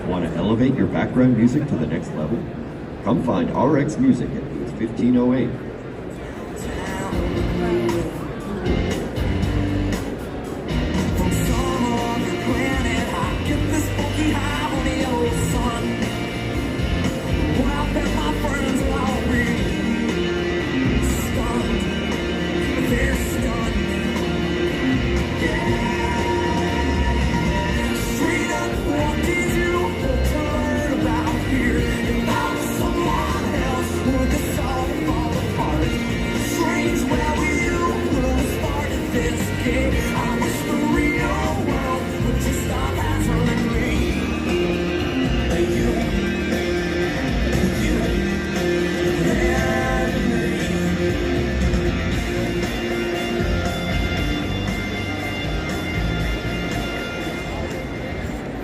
Want to elevate your background music to the next level? Come find RX Music at booth 1508.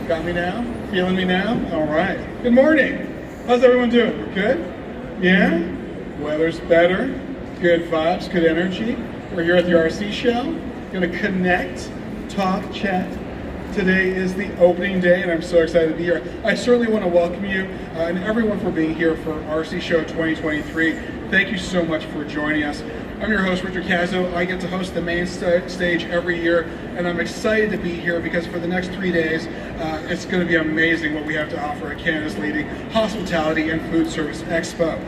Got me now? Feeling me now? All right. Good morning. How's everyone doing? We're good? Yeah? Weather's better. Good vibes, good energy. We're here at the RC show. Gonna connect, talk, chat. Today is the opening day and I'm so excited to be here. I certainly want to welcome you and everyone for being here for RC Show 2023. Thank you so much for joining us. I'm your host, Richard Cazzo. I get to host the main stage every year, and I'm excited to be here because for the next 3 days, it's going to be amazing what we have to offer at Canada's leading hospitality and food service expo.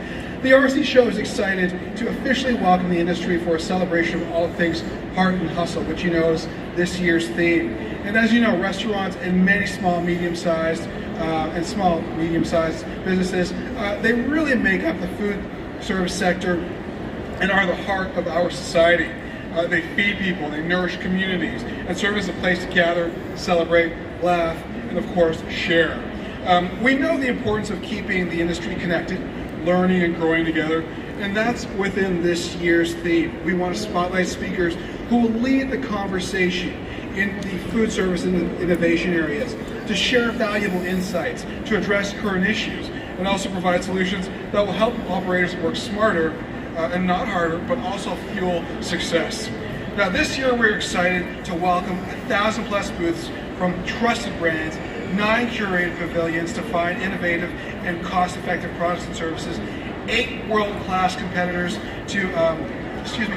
The RC Show is excited to officially welcome the industry for a celebration of all things heart and hustle, which you know is this year's theme. And as you know, restaurants and many small, medium-sized businesses, they really make up the food service sector and are the heart of our society. They feed people, they nourish communities, and serve as a place to gather, celebrate, laugh, and of course, share. We know the importance of keeping the industry connected, learning and growing together, and that's within this year's theme. We want to spotlight speakers who will lead the conversation in the food service and innovation areas, to share valuable insights, to address current issues, and also provide solutions that will help operators work smarter and not harder, but also fuel success. Now this year we're excited to welcome 1,000 plus booths from trusted brands, 9 curated pavilions to find innovative and cost-effective products and services, 8 world-class competitors to,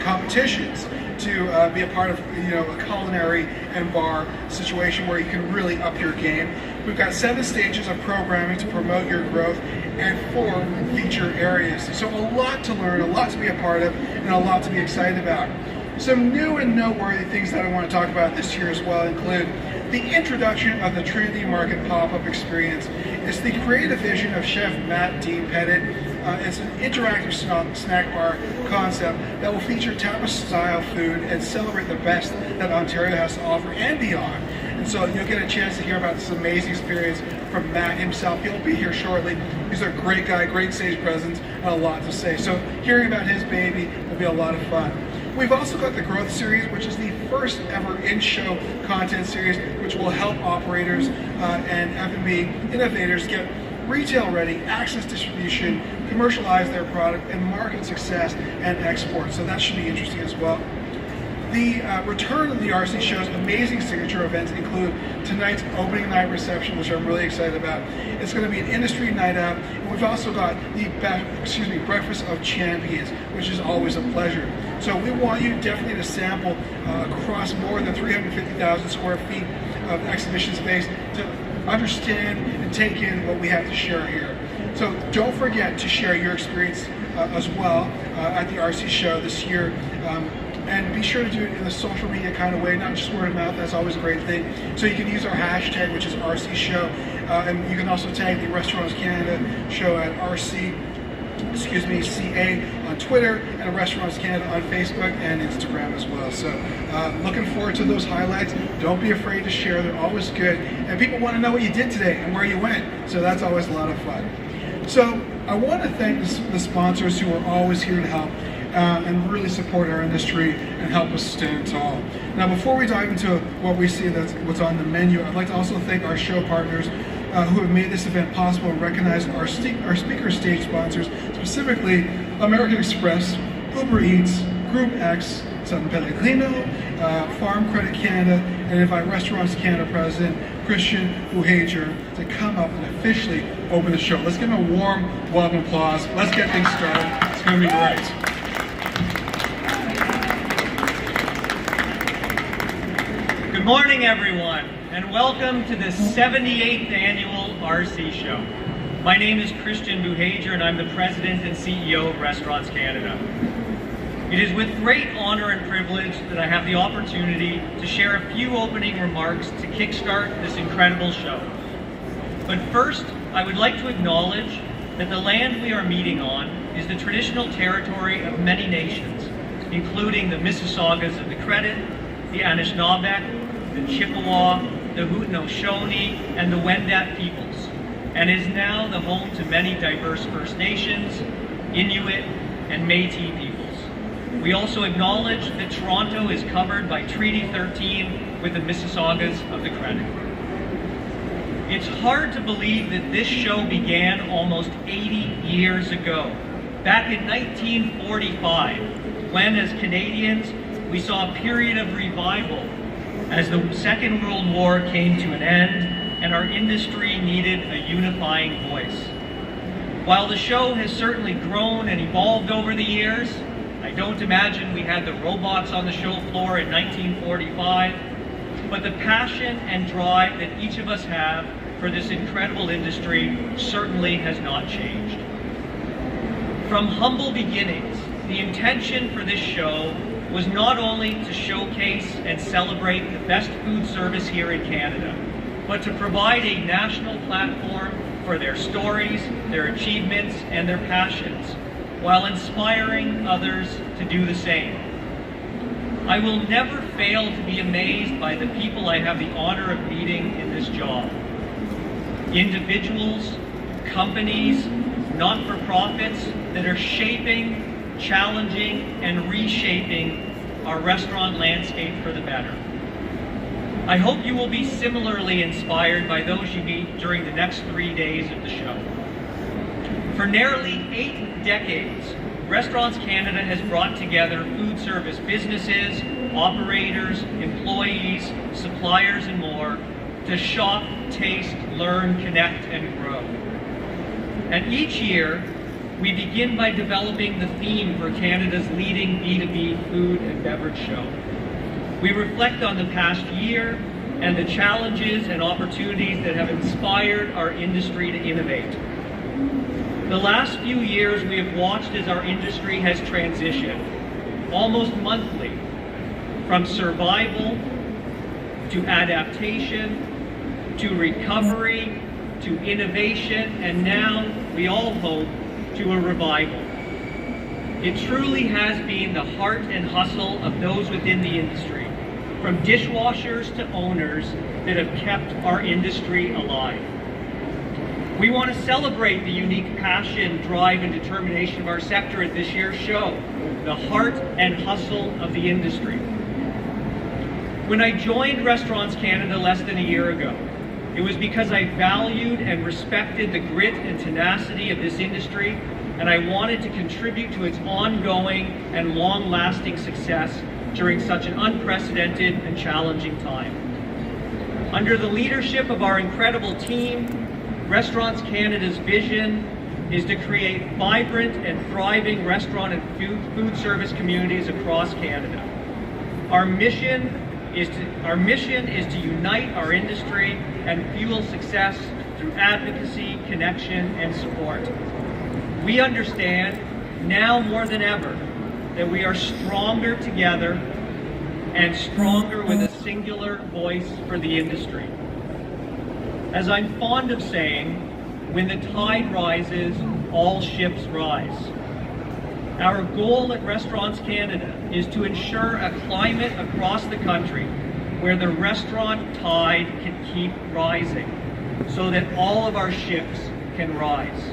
competitions to be a part of a culinary and bar situation where you can really up your game. We've got 7 stages of programming to promote your growth and 4 feature areas. So a lot to learn, a lot to be a part of, and a lot to be excited about. Some new and noteworthy things that I want to talk about this year as well include the introduction of the Trinity Market pop-up experience. It's the creative vision of Chef Matt D. Pettit. It's an interactive snack bar concept that will feature tapas-style food and celebrate the best that Ontario has to offer and beyond. And so you'll get a chance to hear about this amazing experience from Matt himself. He'll be here shortly. He's a great guy, great stage presence, and a lot to say. So hearing about his baby will be a lot of fun. We've also got the Growth Series, which is the first ever in-show content series, which will help operators and F&B innovators get retail-ready, access distribution, commercialize their product, and market success and export. So that should be interesting as well. The return of the RC Show's amazing signature events include tonight's opening night reception, which I'm really excited about. It's going to be an industry night out, and we've also got the Breakfast of Champions, which is always a pleasure. So we want you definitely to sample across more than 350,000 square feet of exhibition space to understand and take in what we have to share here. So don't forget to share your experience as well at the RC Show this year. And be sure to do it in a social media kind of way, not just word of mouth. That's always a great thing. So you can use our hashtag, which is RC Show, and you can also tag the Restaurants Canada show at CA on Twitter, and Restaurants Canada on Facebook and Instagram as well. So looking forward to those highlights. Don't be afraid to share. They're always good. And people want to know what you did today and where you went. So that's always a lot of fun. So I want to thank the sponsors who are always here to help and really support our industry and help us stand tall. Now, before we dive into what we see that's what's on the menu, I'd like to also thank our show partners who have made this event possible and recognize our speaker stage sponsors, specifically American Express, Uber Eats, Group X, Southern Pellegrino, Farm Credit Canada, and invite Restaurants Canada President Christian Buhager to come up and officially open the show. Let's give him a warm welcome applause. Let's get things started. It's going to be great. Good morning, everyone, and welcome to the 78th annual RC Show. My name is Christian Buhager, and I'm the President and CEO of Restaurants Canada. It is with great honor and privilege that I have the opportunity to share a few opening remarks to kickstart this incredible show. But first, I would like to acknowledge that the land we are meeting on is the traditional territory of many nations, including the Mississaugas of the Credit, the Anishinaabeg, the Chippewa, the Haudenosaunee, and the Wendat peoples, and is now the home to many diverse First Nations, Inuit, and Métis peoples. We also acknowledge that Toronto is covered by Treaty 13 with the Mississaugas of the Credit. It's hard to believe that this show began almost 80 years ago, back in 1945, when as Canadians we saw a period of revival as the Second World War came to an end and our industry needed a unifying voice. While the show has certainly grown and evolved over the years, I don't imagine we had the robots on the show floor in 1945, but the passion and drive that each of us have for this incredible industry certainly has not changed. From humble beginnings, the intention for this show was not only to showcase and celebrate the best food service here in Canada, but to provide a national platform for their stories, their achievements, and their passions, while inspiring others to do the same. I will never fail to be amazed by the people I have the honor of meeting in this job. Individuals, companies, not-for-profits that are shaping, challenging, and reshaping our restaurant landscape for the better. I hope you will be similarly inspired by those you meet during the next 3 days of the show. For nearly 8 decades, Restaurants Canada has brought together food service businesses, operators, employees, suppliers, and more to shop, taste, learn, connect, and grow. And each year, we begin by developing the theme for Canada's leading B2B food and beverage show. We reflect on the past year and the challenges and opportunities that have inspired our industry to innovate. The last few years we have watched as our industry has transitioned, almost monthly, from survival to adaptation to recovery to innovation, and now, we all hope, to a revival. It truly has been the heart and hustle of those within the industry, from dishwashers to owners, that have kept our industry alive. We want to celebrate the unique passion, drive, and determination of our sector at this year's show, the heart and hustle of the industry. When I joined Restaurants Canada less than a year ago, it was because I valued and respected the grit and tenacity of this industry, and I wanted to contribute to its ongoing and long-lasting success during such an unprecedented and challenging time. Under the leadership of our incredible team, Restaurants Canada's vision is to create vibrant and thriving restaurant and food service communities across Canada. Our mission is to unite our industry and fuel success through advocacy, connection, and support. We understand, now more than ever, that we are stronger together and stronger with a singular voice for the industry. As I'm fond of saying, when the tide rises, all ships rise. Our goal at Restaurants Canada is to ensure a climate across the country where the restaurant tide can keep rising, so that all of our ships can rise.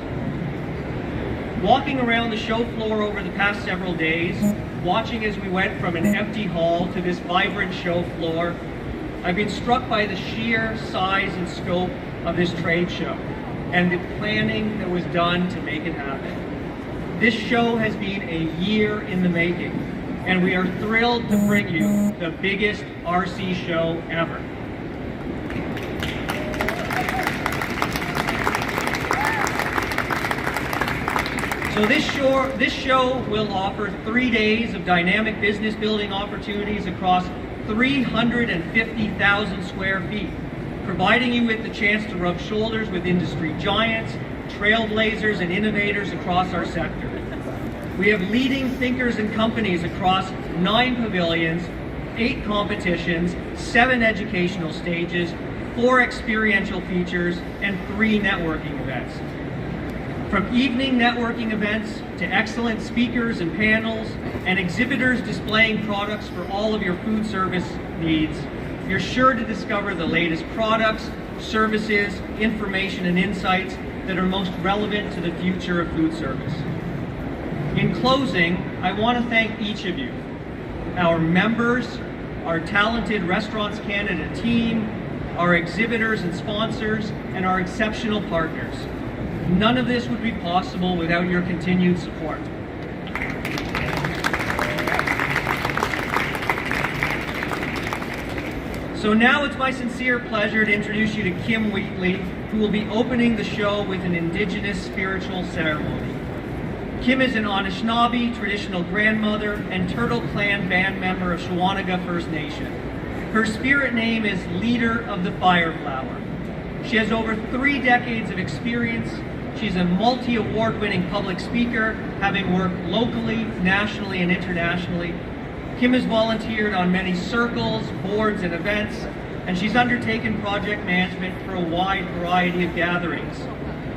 Walking around the show floor over the past several days, watching as we went from an empty hall to this vibrant show floor, I've been struck by the sheer size and scope of this trade show and the planning that was done to make it happen. This show has been a year in the making, and we are thrilled to bring you the biggest RC show ever. So this show will offer 3 days of dynamic business building opportunities across 350,000 square feet, providing you with the chance to rub shoulders with industry giants, trailblazers, and innovators across our sector. We have leading thinkers and companies across 9 pavilions, 8 competitions, 7 educational stages, 4 experiential features, and 3 networking events. From evening networking events to excellent speakers and panels and exhibitors displaying products for all of your food service needs, you're sure to discover the latest products, services, information, and insights that are most relevant to the future of food service. In closing, I want to thank each of you, our members, our talented Restaurants Canada team, our exhibitors and sponsors, and our exceptional partners. None of this would be possible without your continued support. So now it's my sincere pleasure to introduce you to Kim Wheatley, who will be opening the show with an Indigenous spiritual ceremony. Kim is an Anishinaabe traditional grandmother and Turtle Clan band member of Shawanaga First Nation. Her spirit name is Leader of the Fireflower. She has over 3 decades of experience She's a multi-award-winning public speaker, having worked locally, nationally, and internationally. Kim has volunteered on many circles, boards, and events, and she's undertaken project management for a wide variety of gatherings.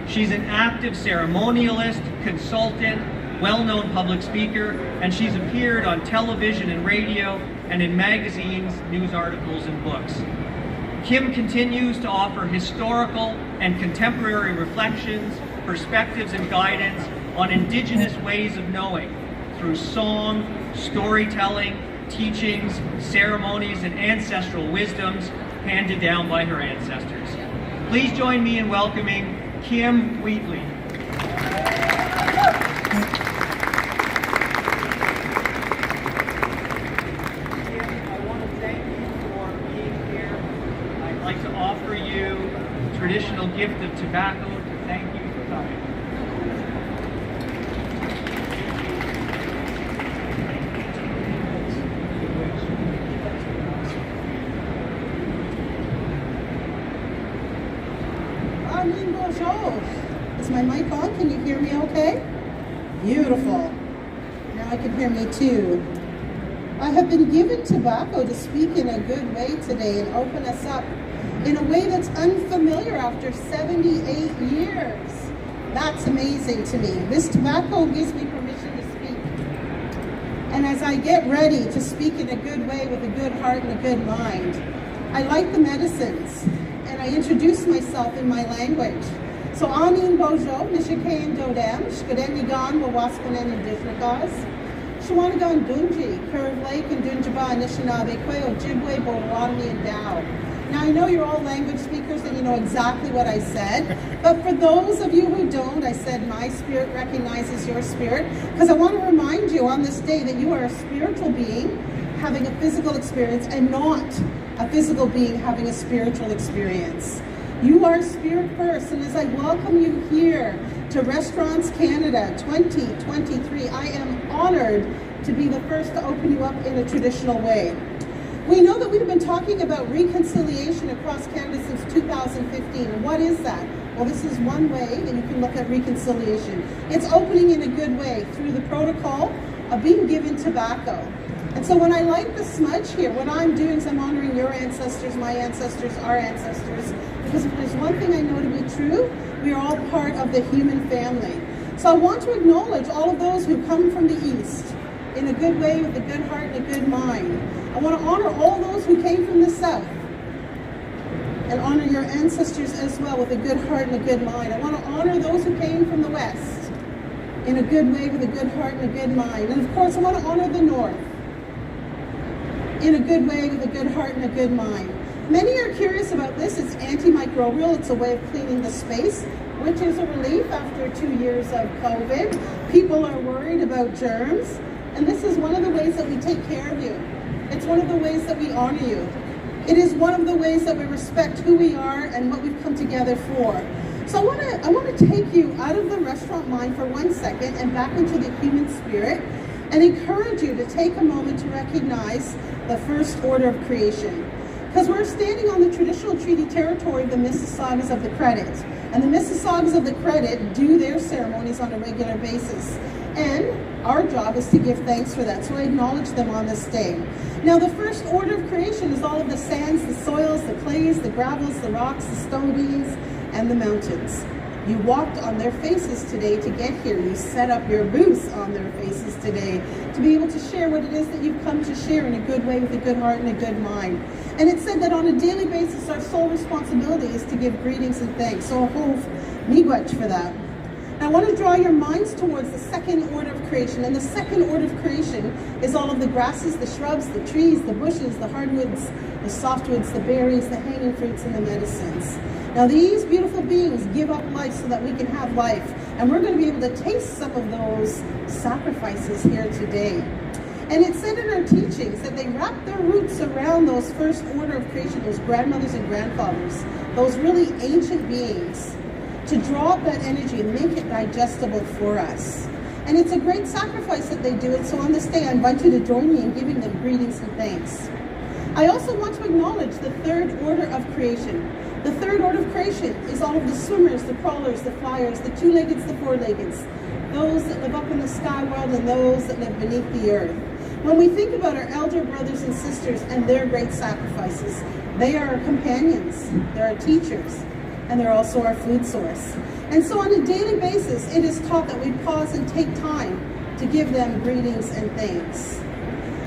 She's an active ceremonialist, consultant, well-known public speaker, and she's appeared on television and radio and in magazines, news articles, and books. Kim continues to offer historical and contemporary reflections, perspectives, and guidance on Indigenous ways of knowing through song, storytelling, teachings, ceremonies, and ancestral wisdoms handed down by her ancestors. Please join me in welcoming Kim Wheatley. Traditional gift of tobacco to thank you for coming. Bonjour. Is my mic on? Can you hear me okay? Beautiful. Now I can hear me too. I have been given tobacco to speak in a good way today and open us up in a way that's unfamiliar after 78 years. That's amazing to me. This tobacco gives me permission to speak. And as I get ready to speak in a good way with a good heart and a good mind, I light the medicines and I introduce myself in my language. So Anin Bojo, Nishikayan Dodam, Shkadenigan, Wawaskanen and Dishnakas, Shawanagan Dunji, Curve Lake and Dunjaba, Anishinaabe, Quayo, Ojibwe, Potawatomi, and Dao. Now, I know you're all language speakers and you know exactly what I said, but for those of you who don't, I said my spirit recognizes your spirit, because I want to remind you on this day that you are a spiritual being having a physical experience and not a physical being having a spiritual experience. You are spirit first, and as I welcome you here to Restaurants Canada 2023, I am honored to be the first to open you up in a traditional way. We know that we've been talking about reconciliation across Canada since 2015. And what is that? Well, this is one way that you can look at reconciliation. It's opening in a good way through the protocol of being given tobacco. And so when I light the smudge here, what I'm doing is I'm honoring your ancestors, my ancestors, our ancestors, because if there's one thing I know to be true, we are all part of the human family. So I want to acknowledge all of those who come from the East in a good way with a good heart and a good mind. I want to honor all those who came from the South and honor your ancestors as well with a good heart and a good mind. I want to honor those who came from the West in a good way with a good heart and a good mind. And of course, I want to honor the North in a good way with a good heart and a good mind. Many are curious about this. It's antimicrobial. It's a way of cleaning the space, which is a relief after 2 years of COVID. People are worried about germs, and this is one of the ways that we take care of you. It's one of the ways that we honor you. It is one of the ways that we respect who we are and what we've come together for. So I want to take you out of the restaurant mind for 1 second and back into the human spirit and encourage you to take a moment to recognize the first order of creation. Because we're standing on the traditional treaty territory of the Mississaugas of the Credit. And the Mississaugas of the Credit do their ceremonies on a regular basis. And our job is to give thanks for that. So I acknowledge them on this day. Now the first order of creation is all of the sands, the soils, the clays, the gravels, the rocks, the stone beings, and the mountains. You walked on their faces today to get here. You set up your booths on their faces today to be able to share what it is that you've come to share in a good way with a good heart and a good mind. And it said that on a daily basis, our sole responsibility is to give greetings and thanks. So a whole miigwech for that. I want to draw your minds towards the second order of creation. And the second order of creation is all of the grasses, the shrubs, the trees, the bushes, the hardwoods, the softwoods, the berries, the hanging fruits, and the medicines. Now these beautiful beings give up life so that we can have life. And we're going to be able to taste some of those sacrifices here today. And it said in our teachings that they wrap their roots around those first order of creation, those grandmothers and grandfathers, those really ancient beings, to draw up that energy and make it digestible for us. And it's a great sacrifice that they do it. So on this day, I invite you to join me in giving them greetings and thanks. I also want to acknowledge the third order of creation. The third order of creation is all of the swimmers, the crawlers, the flyers, the two-leggeds, the four-leggeds, those that live up in the sky world and those that live beneath the earth. When we think about our elder brothers and sisters and their great sacrifices, they are our companions, they're our teachers, and they're also our food source. And so on a daily basis, it is taught that we pause and take time to give them greetings and thanks.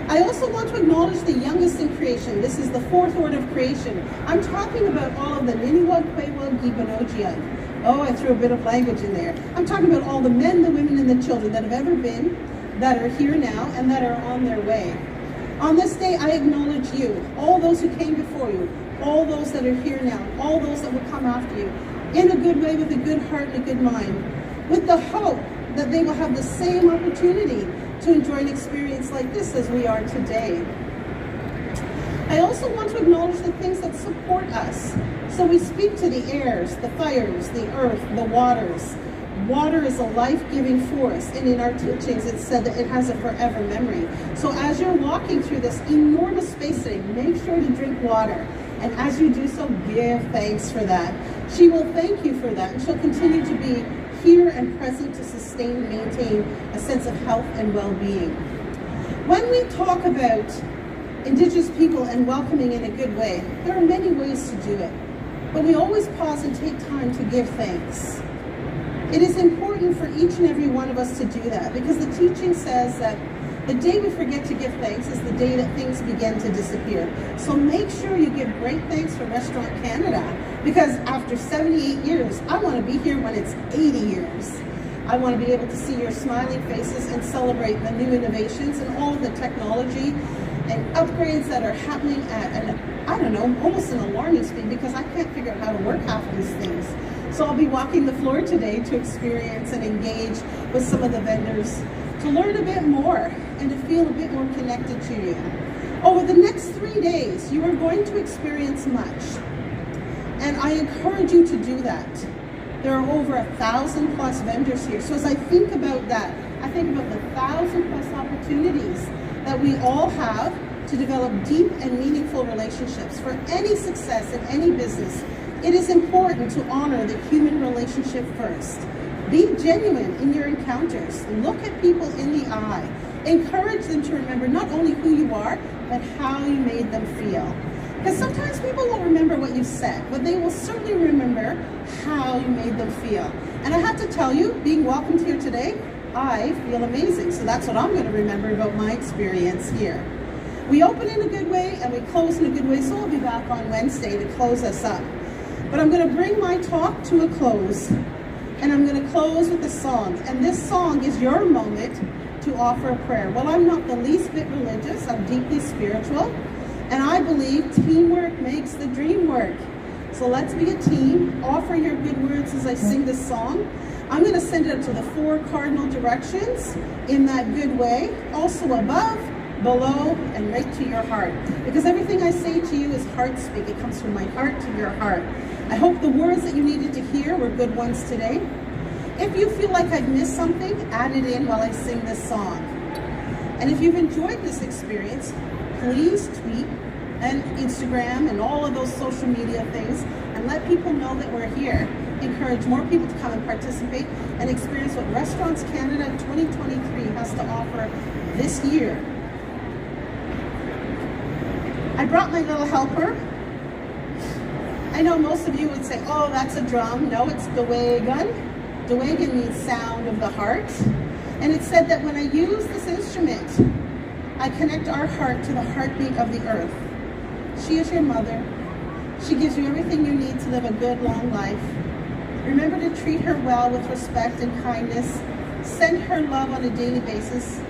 I also want to acknowledge the youngest in creation. This is the fourth order of creation. I'm talking about all of the Niniwag, Quaywag, Gibanojian. Oh, I threw a bit of language in there. I'm talking about all the men, the women, and the children that have ever been, that are here now, and that are on their way. On this day, I acknowledge you, all those who came before you, all those that are here now, all those that will come after you, in a good way, with a good heart and a good mind, with the hope that they will have the same opportunity to enjoy an experience like this as we are today. I also want to acknowledge the things that support us. So we speak to the airs, the fires, the earth, the waters. Water is a life-giving force, and in our teachings it said that it has a forever memory. So as you're walking through this enormous space today, make sure to drink water. And as you do so, give thanks for that. She will thank you for that, and she'll continue to be here and present to sustain and maintain a sense of health and well-being. When we talk about Indigenous people and welcoming in a good way, there are many ways to do it, but we always pause and take time to give thanks. It is important for each and every one of us to do that, because the teaching says that the day we forget to give thanks is the day that things begin to disappear. So make sure you give great thanks for Restaurant Canada, because after 78 years, I want to be here when it's 80 years. I want to be able to see your smiling faces and celebrate the new innovations and all of the technology and upgrades that are happening at I don't know, almost an alarming speed, because I can't figure out how to work half of these things. So I'll be walking the floor today to experience and engage with some of the vendors, to learn a bit more and to feel a bit more connected to you. Over the next 3 days, you are going to experience much. And I encourage you to do that. There are over 1,000 plus vendors here. So as I think about that, I think about the 1,000 plus opportunities that we all have to develop deep and meaningful relationships. For any success in any business, it is important to honor the human relationship first. Be genuine in your encounters. Look at people in the eye. Encourage them to remember not only who you are, but how you made them feel. Because sometimes people won't remember what you said, but they will certainly remember how you made them feel. And I have to tell you, being welcomed here today, I feel amazing. So that's what I'm going to remember about my experience here. We open in a good way and we close in a good way, so I'll be back on Wednesday to close us up. But I'm going to bring my talk to a close, and I'm going to close with a song. And this song is your moment to offer a prayer. Well, I'm not the least bit religious. I'm deeply spiritual. And I believe teamwork makes the dream work. So let's be a team. Offer your good words as I sing this song. I'm going to send it to the 4 cardinal directions in that good way. Also above, below, and right to your heart. Because everything I say to you is heart speak. It comes from my heart to your heart. I hope the words that you needed to hear were good ones today. If you feel like I've missed something, add it in while I sing this song. And if you've enjoyed this experience, please tweet and Instagram and all of those social media things and let people know that we're here. Encourage more people to come and participate and experience what Restaurants Canada 2023 has to offer this year. I brought my little helper. I know most of you would say, oh, that's a drum. No, it's Dawagan. Dawagan means sound of the heart. And it said that when I use this instrument, I connect our heart to the heartbeat of the earth. She is your mother. She gives you everything you need to live a good, long life. Remember to treat her well with respect and kindness. Send her love on a daily basis.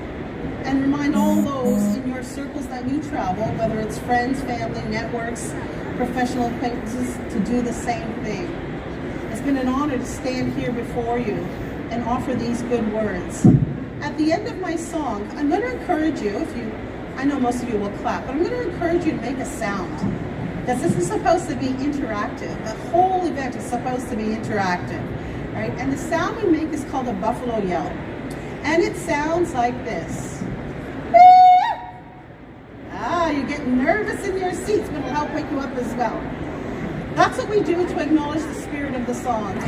And remind all those in your circles that you travel, whether it's friends, family, networks, professional acquaintances, to do the same thing. It's been an honor to stand here before you and offer these good words. At the end of my song, I'm going to encourage you, I know most of you will clap, but I'm going to encourage you to make a sound. Because this is supposed to be interactive. The whole event is supposed to be interactive, right? And the sound we make is called a buffalo yell. And it sounds like this. Ah, you're getting nervous in your pick you up as well. That's what we do to acknowledge the spirit of the song.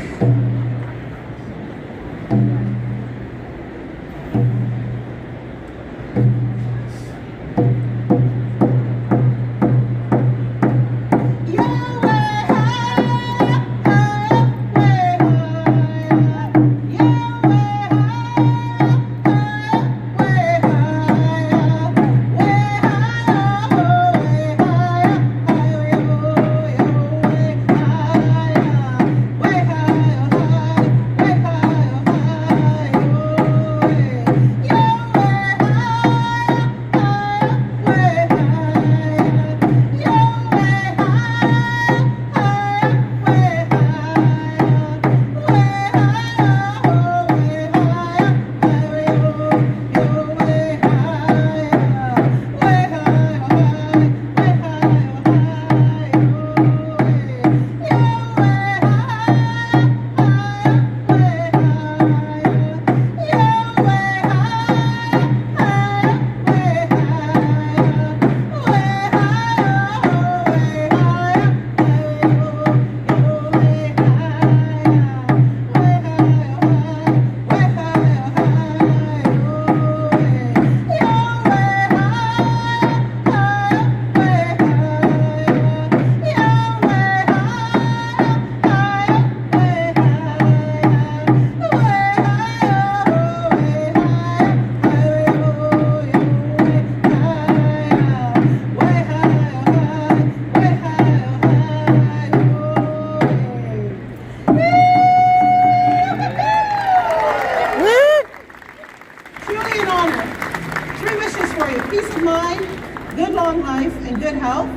Good long life and good health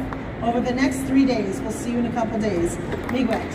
over the next 3 days. We'll see you in a couple days. Miigwech.